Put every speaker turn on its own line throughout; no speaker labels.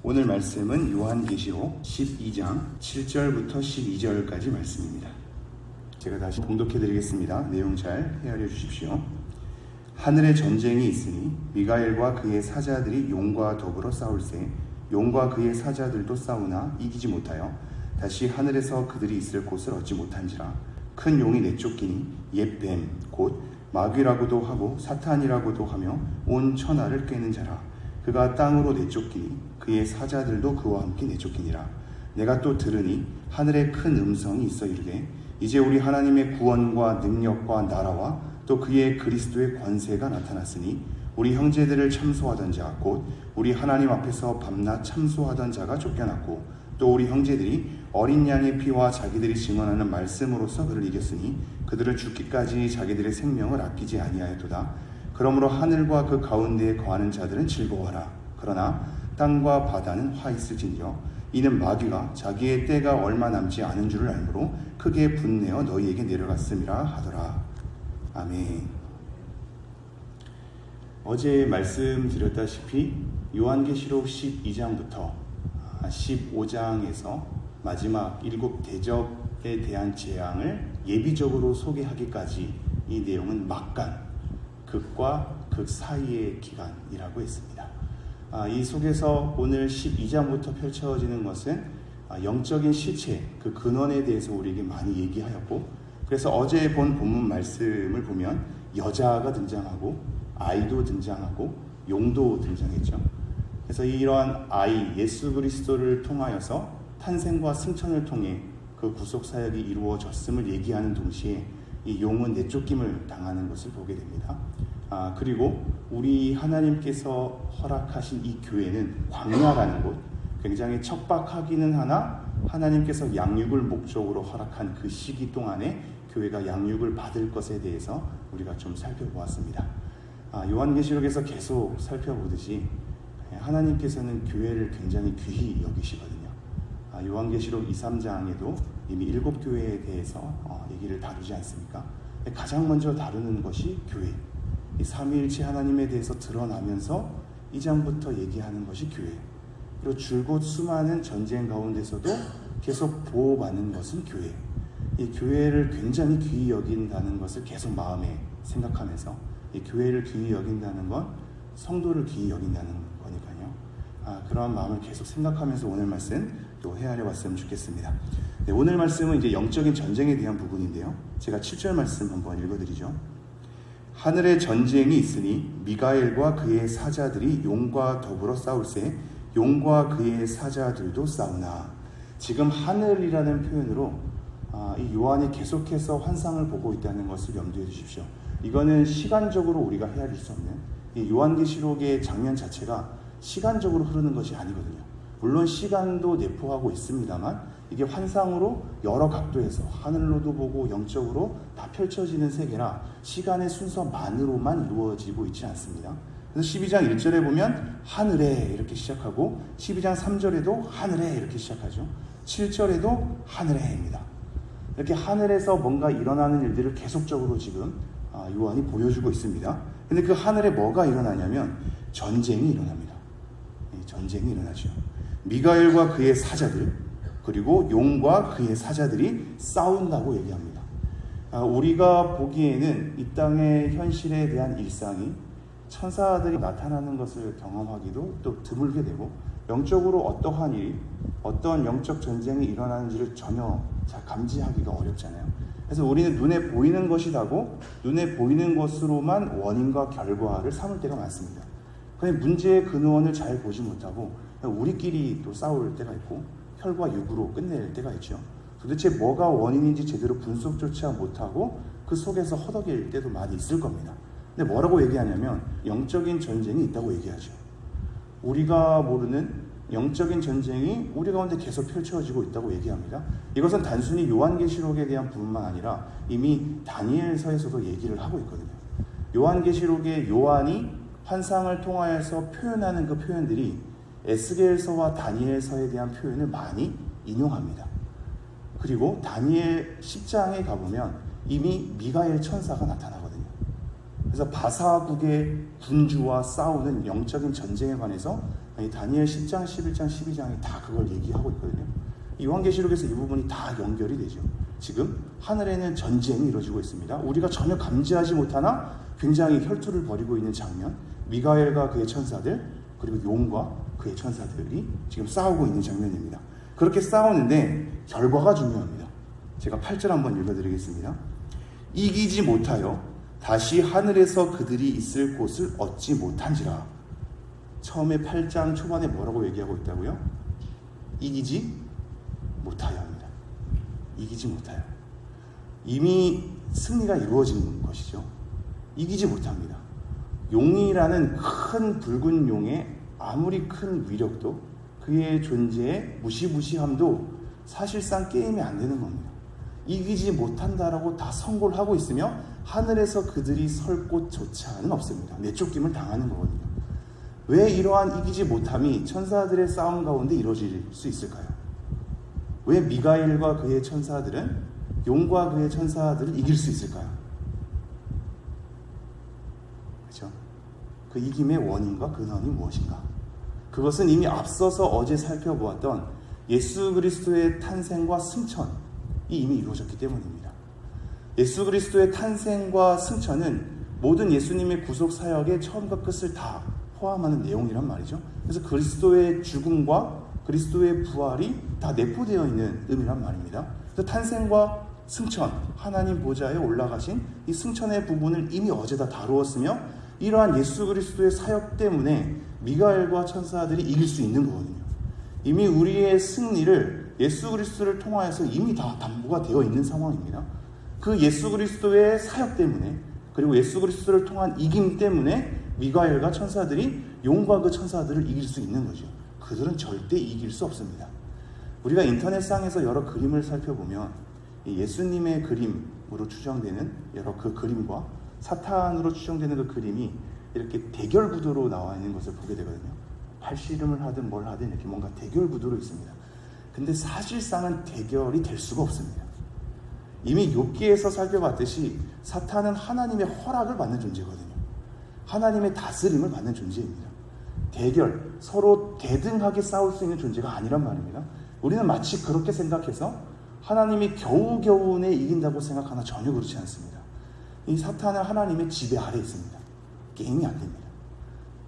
오늘 말씀은 요한계시록 12장 7절부터 12절까지 말씀입니다. 제가 다시 봉독해 드리겠습니다. 내용 잘 헤아려 주십시오. 하늘에 전쟁이 있으니 미가엘과 그의 사자들이 용과 더불어 싸울세 용과 그의 사자들도 싸우나 이기지 못하여 다시 하늘에서 그들이 있을 곳을 얻지 못한지라. 큰 용이 내쫓기니 옛 뱀 곧 마귀라고도 하고 사탄이라고도 하며 온 천하를 꿰는 자라. 그가 땅으로 내쫓기니 그의 사자들도 그와 함께 내쫓기니라. 내가 또 들으니 하늘에 큰 음성이 있어 이르되 이제 우리 하나님의 구원과 능력과 나라와 또 그의 그리스도의 권세가 나타났으니 우리 형제들을 참소하던 자 곧 우리 하나님 앞에서 밤낮 참소하던 자가 쫓겨났고 또 우리 형제들이 어린 양의 피와 자기들이 증언하는 말씀으로서 그를 이겼으니 그들을 죽기까지 자기들의 생명을 아끼지 아니하였도다. 그러므로 하늘과 그 가운데에 거하는 자들은 즐거워하라. 그러나 땅과 바다는 화 있을진저 이는 마귀가 자기의 때가 얼마 남지 않은 줄을 알므로 크게 분내어 너희에게 내려갔음이라 하더라. 아멘. 어제 말씀드렸다시피 요한계시록 12장부터 15장에서 마지막 7 대접에 대한 재앙을 예비적으로 소개하기까지 이 내용은 막간, 극과 극 사이의 기간이라고 했습니다. 이 속에서 오늘 12장부터 펼쳐지는 것은 영적인 실체, 그 근원에 대해서 우리에게 많이 얘기하였고, 그래서 어제 본 본문 말씀을 보면 여자가 등장하고 아이도 등장하고 용도 등장했죠. 그래서 이러한 아이 예수 그리스도를 통하여서 탄생과 승천을 통해 그 구속 사역이 이루어졌음을 얘기하는 동시에 이 용은 내쫓김을 당하는 것을 보게 됩니다. 그리고 우리 하나님께서 허락하신 이 교회는 광야라는 곳, 굉장히 척박하기는 하나 하나님께서 양육을 목적으로 허락한 그 시기 동안에 교회가 양육을 받을 것에 대해서 우리가 좀 살펴보았습니다. 요한계시록에서 계속 살펴보듯이 하나님께서는 교회를 굉장히 귀히 여기시거든요. 요한계시록 2, 3장에도 이미 7교회에 대해서 얘기를 다루지 않습니까? 가장 먼저 다루는 것이 교회, 이 삼위일체 하나님에 대해서 드러나면서 2장부터 얘기하는 것이 교회, 그리고 줄곧 수많은 전쟁 가운데서도 계속 보호받는 것은 교회. 이 교회를 굉장히 귀히 여긴다는 것을 계속 마음에 생각하면서 이 교회를 귀히 여긴다는 건 성도를 귀히 여긴다는 거니까요. 그런 마음을 계속 생각하면서 오늘 말씀 또 헤아려 봤으면 좋겠습니다. 네, 오늘 말씀은 이제 영적인 전쟁에 대한 부분인데요. 제가 7절 말씀 한번 읽어드리죠. 하늘에 전쟁이 있으니 미가엘과 그의 사자들이 용과 더불어 싸울세 용과 그의 사자들도 싸우나. 지금 하늘이라는 표현으로 이 요한이 계속해서 환상을 보고 있다는 것을 염두해 주십시오. 이거는 시간적으로 우리가 헤아릴 수 없는 이 요한계시록의 장면 자체가 시간적으로 흐르는 것이 아니거든요. 물론 시간도 내포하고 있습니다만 이게 환상으로 여러 각도에서 하늘로도 보고 영적으로 다 펼쳐지는 세계라 시간의 순서만으로만 이루어지고 있지 않습니다. 그래서 12장 1절에 보면 하늘에 이렇게 시작하고 12장 3절에도 하늘에 이렇게 시작하죠. 7절에도 하늘에입니다. 이렇게 하늘에서 뭔가 일어나는 일들을 계속적으로 지금 요한이 보여주고 있습니다. 근데 그 하늘에 뭐가 일어나냐면 전쟁이 일어납니다. 전쟁이 일어나죠. 미가엘과 그의 사자들 그리고 용과 그의 사자들이 싸운다고 얘기합니다. 우리가 보기에는 이 땅의 현실에 대한 일상이 천사들이 나타나는 것을 경험하기도 또 드물게 되고 영적으로 어떠한 일, 어떤 영적 전쟁이 일어나는지를 전혀 잘 감지하기가 어렵잖아요. 그래서 우리는 눈에 보이는 것이라고 눈에 보이는 것으로만 원인과 결과를 삼을 때가 많습니다. 그런데 문제의 근원을 잘 보지 못하고 우리끼리 또 싸울 때가 있고 혈과 육으로 끝낼 때가 있죠. 도대체 뭐가 원인인지 제대로 분석조차 못하고 그 속에서 허덕일 때도 많이 있을 겁니다. 근데 뭐라고 얘기하냐면 영적인 전쟁이 있다고 얘기하죠. 우리가 모르는 영적인 전쟁이 우리 가운데 계속 펼쳐지고 있다고 얘기합니다. 이것은 단순히 요한계시록에 대한 부분만 아니라 이미 다니엘서에서도 얘기를 하고 있거든요. 요한계시록의 요한이 환상을 통하여서 표현하는 그 표현들이 에스겔서와 다니엘서에 대한 표현을 많이 인용합니다. 그리고 다니엘 10장에 가보면 이미 미가엘 천사가 나타나거든요. 그래서 바사국의 군주와 싸우는 영적인 전쟁에 관해서 아니, 다니엘 10장, 11장, 12장이 다 그걸 얘기하고 있거든요. 요한계시록에서 이 부분이 다 연결이 되죠. 지금 하늘에는 전쟁이 이루어지고 있습니다. 우리가 전혀 감지하지 못하나 굉장히 혈투를 벌이고 있는 장면, 미가엘과 그의 천사들 그리고 용과 그의 천사들이 지금 싸우고 있는 장면입니다. 그렇게 싸우는데 결과가 중요합니다. 제가 8절 한번 읽어드리겠습니다. 이기지 못하여 다시 하늘에서 그들이 있을 곳을 얻지 못한지라. 처음에 8장 초반에 뭐라고 얘기하고 있다고요? 이기지 못하여 합니다. 이기지 못하여. 이미 승리가 이루어진 것이죠. 이기지 못합니다. 용이라는 큰 붉은 용의 아무리 큰 위력도 그의 존재의 무시무시함도 사실상 게임이 안 되는 겁니다. 이기지 못한다라고 다 선고를 하고 있으며 하늘에서 그들이 설 곳조차는 없습니다. 내쫓김을 당하는 거거든요. 왜 이러한 이기지 못함이 천사들의 싸움 가운데 이루어질 수 있을까요? 왜 미가엘과 그의 천사들은 용과 그의 천사들을 이길 수 있을까요? 그렇죠? 그 이김의 원인과 근원이 무엇인가? 그것은 이미 앞서서 어제 살펴보았던 예수 그리스도의 탄생과 승천이 이미 이루어졌기 때문입니다. 예수 그리스도의 탄생과 승천은 모든 예수님의 구속 사역의 처음과 끝을 다 포함하는 내용이란 말이죠. 그래서 그리스도의 죽음과 그리스도의 부활이 다 내포되어 있는 의미란 말입니다. 그래서 탄생과 승천, 하나님 보좌에 올라가신 이 승천의 부분을 이미 어제 다 다루었으며 이러한 예수 그리스도의 사역 때문에 미가엘과 천사들이 이길 수 있는 거거든요. 이미 우리의 승리를 예수 그리스도를 통하여서 이미 다 담보가 되어 있는 상황입니다. 그 예수 그리스도의 사역 때문에 그리고 예수 그리스도를 통한 이김 때문에 미가엘과 천사들이 용과 그 천사들을 이길 수 있는 거죠. 그들은 절대 이길 수 없습니다. 우리가 인터넷상에서 여러 그림을 살펴보면 예수님의 그림으로 추정되는 여러 그 그림과 사탄으로 추정되는 그 그림이 이렇게 대결 구도로 나와 있는 것을 보게 되거든요. 팔씨름을 하든 뭘 하든 이렇게 뭔가 대결 구도로 있습니다. 근데 사실상은 대결이 될 수가 없습니다. 이미 욥기에서 살펴봤듯이 사탄은 하나님의 허락을 받는 존재거든요. 하나님의 다스림을 받는 존재입니다. 대결, 서로 대등하게 싸울 수 있는 존재가 아니란 말입니다. 우리는 마치 그렇게 생각해서 하나님이 겨우겨우내 이긴다고 생각하나 전혀 그렇지 않습니다. 이 사탄은 하나님의 지배 아래에 있습니다. 게임이 안 됩니다.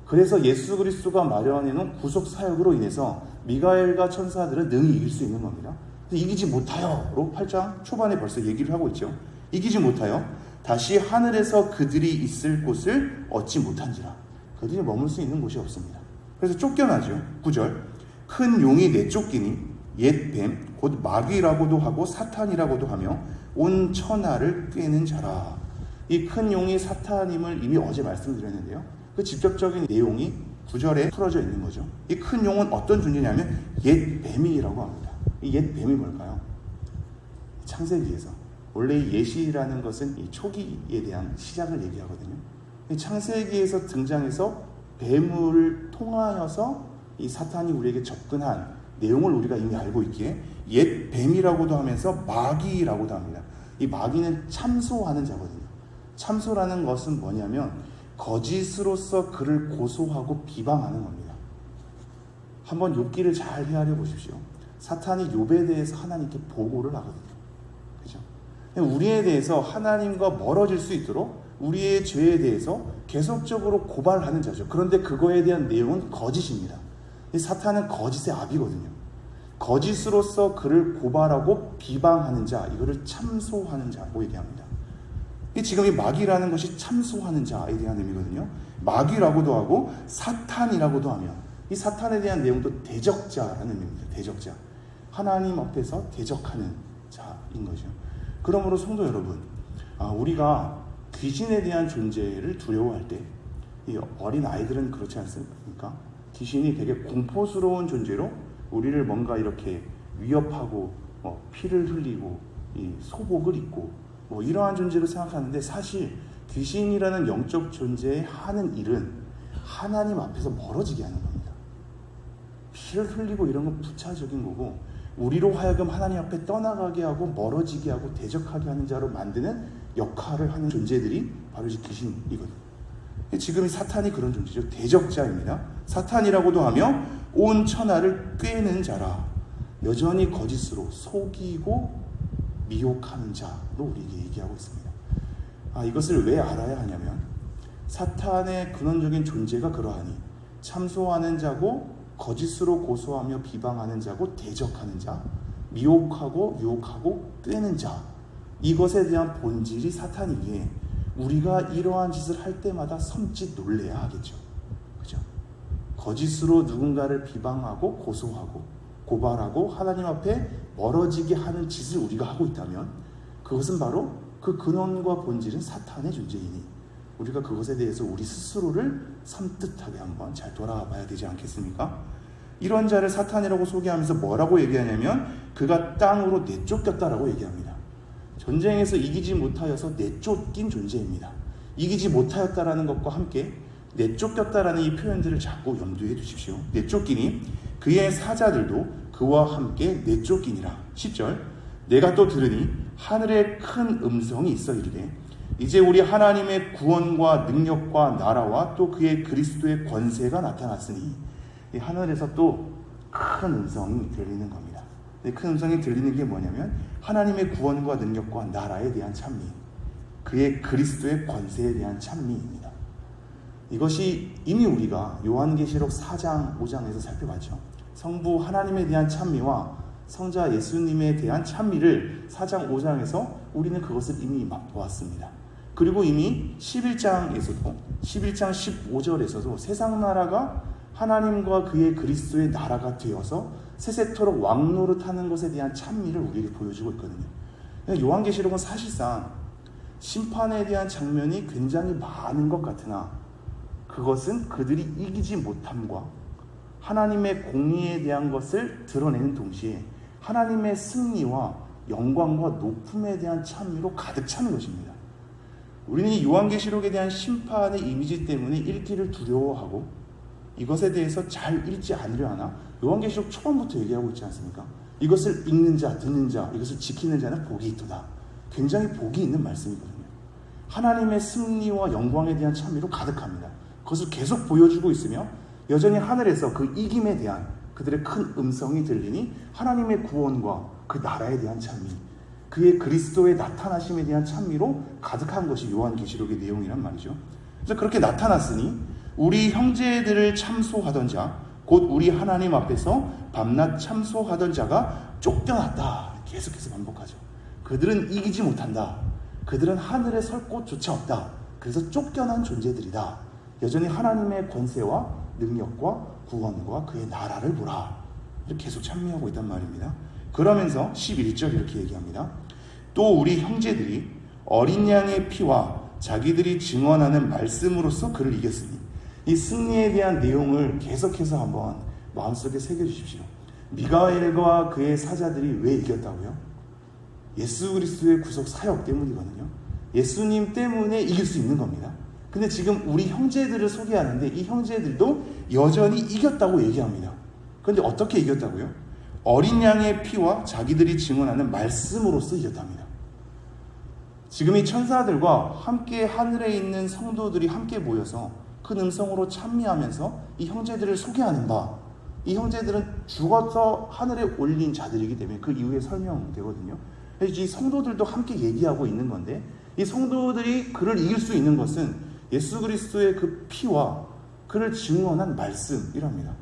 그래서 예수 그리스도가 마련해놓은 구속 사역으로 인해서 미가엘과 천사들은 능히 이길 수 있는 겁니다. 이기지 못하여로 8장 초반에 벌써 얘기를 하고 있죠. 이기지 못하여 다시 하늘에서 그들이 있을 곳을 얻지 못한지라. 그들이 머물 수 있는 곳이 없습니다. 그래서 쫓겨나죠. 9절 큰 용이 내쫓기니 옛 뱀 곧 마귀라고도 하고 사탄이라고도 하며 온 천하를 꿰는 자라. 이 큰 용이 사탄임을 이미 어제 말씀드렸는데요. 그 직접적인 내용이 9절에 풀어져 있는 거죠. 이 큰 용은 어떤 존재냐면 옛 뱀이라고 합니다. 이 옛 뱀이 뭘까요? 창세기에서 원래 이 예시라는 것은 이 초기에 대한 시작을 얘기하거든요. 이 창세기에서 등장해서 뱀을 통하여서 이 사탄이 우리에게 접근한 내용을 우리가 이미 알고 있기에 옛 뱀이라고도 하면서 마귀라고도 합니다. 이 마귀는 참소하는 자거든요. 참소라는 것은 뭐냐면 거짓으로서 그를 고소하고 비방하는 겁니다. 한번 욥기를 잘 헤아려 보십시오. 사탄이 욥에 대해서 하나님께 보고를 하거든요. 그죠? 우리에 대해서 하나님과 멀어질 수 있도록 우리의 죄에 대해서 계속적으로 고발하는 자죠. 그런데 그거에 대한 내용은 거짓입니다. 이 사탄은 거짓의 아비거든요. 거짓으로서 그를 고발하고 비방하는 자, 이거를 참소하는 자고 얘기합니다. 지금 이 마귀라는 것이 참소하는 자에 대한 의미거든요. 마귀라고도 하고 사탄이라고도 하며 이 사탄에 대한 내용도 대적자라는 의미입니다. 대적자. 하나님 앞에서 대적하는 자인 거죠. 그러므로 성도 여러분, 우리가 귀신에 대한 존재를 두려워할 때 이 어린 아이들은 그렇지 않습니까? 귀신이 되게 공포스러운 존재로 우리를 뭔가 이렇게 위협하고 피를 흘리고 이 소복을 입고 이러한 존재로 생각하는데 사실 귀신이라는 영적 존재의 하는 일은 하나님 앞에서 멀어지게 하는 겁니다. 피를 흘리고 이런 건 부차적인 거고 우리로 하여금 하나님 앞에 떠나가게 하고 멀어지게 하고 대적하게 하는 자로 만드는 역할을 하는 존재들이 바로 이제 귀신이거든요. 지금 이 사탄이 그런 존재죠. 대적자입니다. 사탄이라고도 하며 온 천하를 꿰는 자라. 여전히 거짓으로 속이고 미혹하는 자로 우리에게 얘기하고 있습니다. 이것을 왜 알아야 하냐면 사탄의 근원적인 존재가 그러하니 참소하는 자고 거짓으로 고소하며 비방하는 자고 대적하는 자, 미혹하고 유혹하고 꿰는 자, 이것에 대한 본질이 사탄이기에 우리가 이러한 짓을 할 때마다 섬찟 놀래야 하겠죠. 그죠? 거짓으로 누군가를 비방하고 고소하고 고발하고 하나님 앞에 멀어지게 하는 짓을 우리가 하고 있다면 그것은 바로 그 근원과 본질은 사탄의 존재이니 우리가 그것에 대해서 우리 스스로를 섬뜩하게 한번 잘 돌아봐야 되지 않겠습니까? 이런 자를 사탄이라고 소개하면서 뭐라고 얘기하냐면 그가 땅으로 내쫓겼다라고 얘기합니다. 전쟁에서 이기지 못하여서 내쫓긴 존재입니다. 이기지 못하였다라는 것과 함께 내쫓겼다라는 이 표현들을 자꾸 염두에 두십시오. 내쫓기니 그의 사자들도 그와 함께 내쫓기니라. 10절 내가 또 들으니 하늘에 큰 음성이 있어 이르되 이제 우리 하나님의 구원과 능력과 나라와 또 그의 그리스도의 권세가 나타났으니 이 하늘에서 또 큰 음성이 들리는 겁니다. 큰 음성이 들리는 게 뭐냐면 하나님의 구원과 능력과 나라에 대한 찬미, 그의 그리스도의 권세에 대한 찬미입니다. 이것이 이미 우리가 요한계시록 4장, 5장에서 살펴봤죠. 성부 하나님에 대한 찬미와 성자 예수님에 대한 찬미를 4장, 5장에서 우리는 그것을 이미 맛보았습니다. 그리고 이미 11장에서도 11장 15절에서도 세상 나라가 하나님과 그의 그리스도의 나라가 되어서 세세토록 왕노릇하는 것에 대한 찬미를 우리에게 보여주고 있거든요. 요한계시록은 사실상 심판에 대한 장면이 굉장히 많은 것 같으나 그것은 그들이 이기지 못함과 하나님의 공의에 대한 것을 드러내는 동시에 하나님의 승리와 영광과 높음에 대한 찬미로 가득 찬 것입니다. 우리는 이 요한계시록에 대한 심판의 이미지 때문에 읽기를 두려워하고 이것에 대해서 잘 읽지 않으려 하나 요한계시록 초반부터 얘기하고 있지 않습니까? 이것을 읽는 자, 듣는 자, 이것을 지키는 자는 복이 있도다. 굉장히 복이 있는 말씀이거든요. 하나님의 승리와 영광에 대한 찬미로 가득합니다. 그것을 계속 보여주고 있으며 여전히 하늘에서 그 이김에 대한 그들의 큰 음성이 들리니 하나님의 구원과 그 나라에 대한 찬미, 그의 그리스도의 나타나심에 대한 찬미로 가득한 것이 요한계시록의 내용이란 말이죠. 그래서 그렇게 나타났으니 우리 형제들을 참소하던 자, 곧 우리 하나님 앞에서 밤낮 참소하던 자가 쫓겨났다. 계속해서 반복하죠. 그들은 이기지 못한다. 그들은 하늘에 설 곳조차 없다. 그래서 쫓겨난 존재들이다. 여전히 하나님의 권세와 능력과 구원과 그의 나라를 보라. 이렇게 계속 찬미하고 있단 말입니다. 그러면서 11절 이렇게 얘기합니다. 또 우리 형제들이 어린 양의 피와 자기들이 증언하는 말씀으로써 그를 이겼으니 이 승리에 대한 내용을 계속해서 한번 마음속에 새겨주십시오. 미가엘과 그의 사자들이 왜 이겼다고요? 예수 그리스도의 구속 사역 때문이거든요. 예수님 때문에 이길 수 있는 겁니다. 근데 지금 우리 형제들을 소개하는데 이 형제들도 여전히 이겼다고 얘기합니다. 그런데 어떻게 이겼다고요? 어린 양의 피와 자기들이 증언하는 말씀으로써 이겼답니다. 지금 이 천사들과 함께 하늘에 있는 성도들이 함께 모여서 큰 음성으로 찬미하면서 이 형제들을 소개하는 바, 이 형제들은 죽어서 하늘에 올린 자들이기 때문에 그 이후에 설명되거든요. 이 성도들도 함께 얘기하고 있는 건데 이 성도들이 그를 이길 수 있는 것은 예수 그리스도의 그 피와 그를 증언한 말씀이랍니다.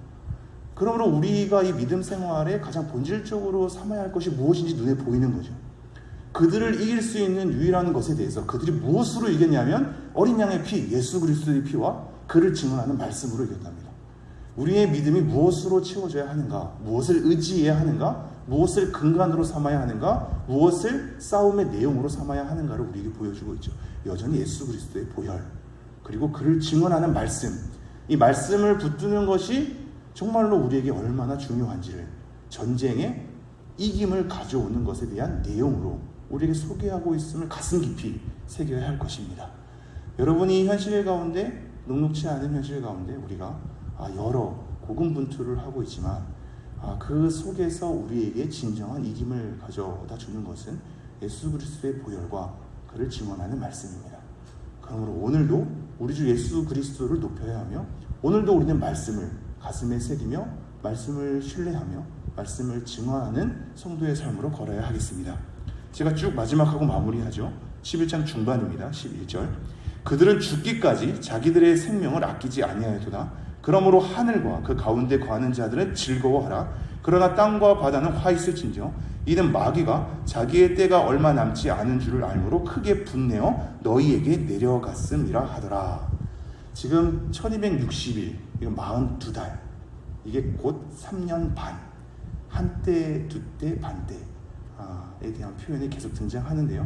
그러므로 우리가 이 믿음 생활에 가장 본질적으로 삼아야 할 것이 무엇인지 눈에 보이는 거죠. 그들을 이길 수 있는 유일한 것에 대해서 그들이 무엇으로 이겼냐면 어린 양의 피, 예수 그리스도의 피와 그를 증언하는 말씀으로 이겼답니다. 우리의 믿음이 무엇으로 채워져야 하는가? 무엇을 의지해야 하는가? 무엇을 근간으로 삼아야 하는가? 무엇을 싸움의 내용으로 삼아야 하는가를 우리에게 보여주고 있죠. 여전히 예수 그리스도의 보혈, 그리고 그를 증언하는 말씀, 이 말씀을 붙드는 것이 정말로 우리에게 얼마나 중요한지를 전쟁에 이김을 가져오는 것에 대한 내용으로 우리에게 소개하고 있음을 가슴 깊이 새겨야 할 것입니다. 여러분이 현실 가운데 녹록치 않은 현실 가운데 우리가 여러 고군분투를 하고 있지만 그 속에서 우리에게 진정한 이김을 가져다 주는 것은 예수 그리스도의 보혈과 그를 증언하는 말씀입니다. 그러므로 오늘도 우리 주 예수 그리스도를 높여야 하며 오늘도 우리는 말씀을 가슴에 새기며 말씀을 신뢰하며 말씀을 증언하는 성도의 삶으로 걸어야 하겠습니다. 제가 쭉 마지막하고 마무리하죠. 11장 중반입니다. 11절. 그들은 죽기까지 자기들의 생명을 아끼지 아니하였도다. 그러므로 하늘과 그 가운데 거하는 자들은 즐거워하라. 그러나 땅과 바다는 화 있을진저 이는 마귀가 자기의 때가 얼마 남지 않은 줄을 알므로 크게 분내어 너희에게 내려갔음이라 하더라. 지금 1260일, 이건 42달, 이게 곧 3년 반, 한때, 두때, 반때에 대한 표현이 계속 등장하는데요.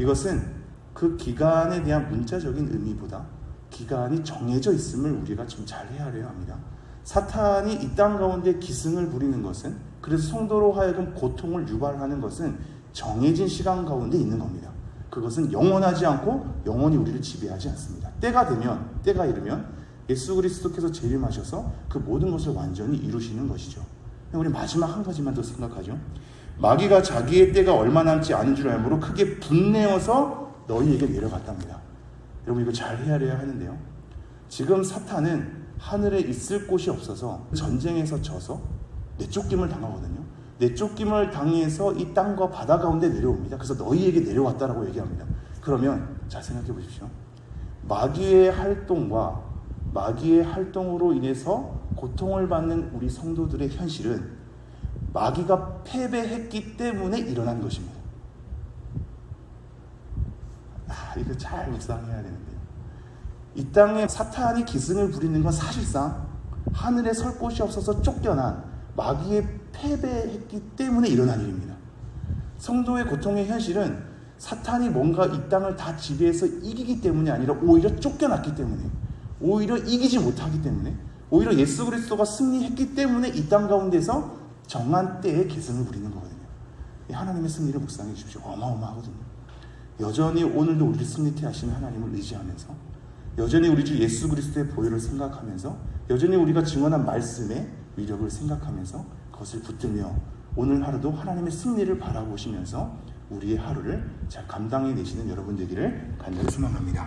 이것은 그 기간에 대한 문자적인 의미보다 기간이 정해져 있음을 우리가 좀 잘 헤아려야 합니다. 사탄이 이 땅 가운데 기승을 부리는 것은, 그래서 성도로 하여금 고통을 유발하는 것은 정해진 시간 가운데 있는 겁니다. 그것은 영원하지 않고 영원히 우리를 지배하지 않습니다. 때가 이르면 예수 그리스도께서 재림하셔서 그 모든 것을 완전히 이루시는 것이죠. 우리 마지막 한 가지만 더 생각하죠. 마귀가 자기의 때가 얼마 남지 않은 줄 알므로 크게 분내어서 너희에게 내려갔답니다. 여러분, 이거 잘 헤아려야 하는데요. 지금 사탄은 하늘에 있을 곳이 없어서 전쟁에서 져서 내쫓김을 당하거든요. 내쫓김을 당해서 이 땅과 바다 가운데 내려옵니다. 그래서 너희에게 내려왔다라고 얘기합니다. 그러면 잘 생각해 보십시오. 마귀의 활동과 마귀의 활동으로 인해서 고통을 받는 우리 성도들의 현실은 마귀가 패배했기 때문에 일어난 것입니다. 이거 잘 묵상해야 되는데요. 이 땅에 사탄이 기승을 부리는 건 사실상 하늘에 설 곳이 없어서 쫓겨난 마귀에 패배했기 때문에 일어난 일입니다. 성도의 고통의 현실은 사탄이 뭔가 이 땅을 다 지배해서 이기기 때문이 아니라 오히려 쫓겨났기 때문에, 오히려 이기지 못하기 때문에, 오히려 예수 그리스도가 승리했기 때문에 이 땅 가운데서 정한 때에 계승을 부리는 거거든요. 하나님의 승리를 묵상해 주십시오. 어마어마하거든요. 여전히 오늘도 우리를 승리케 하시는 하나님을 의지하면서, 여전히 우리 주 예수 그리스도의 보혈을 생각하면서, 여전히 우리가 증언한 말씀의 위력을 생각하면서 그것을 붙들며 오늘 하루도 하나님의 승리를 바라보시면서 우리의 하루를 잘 감당해 내시는 여러분 되기를 간절히 소망합니다.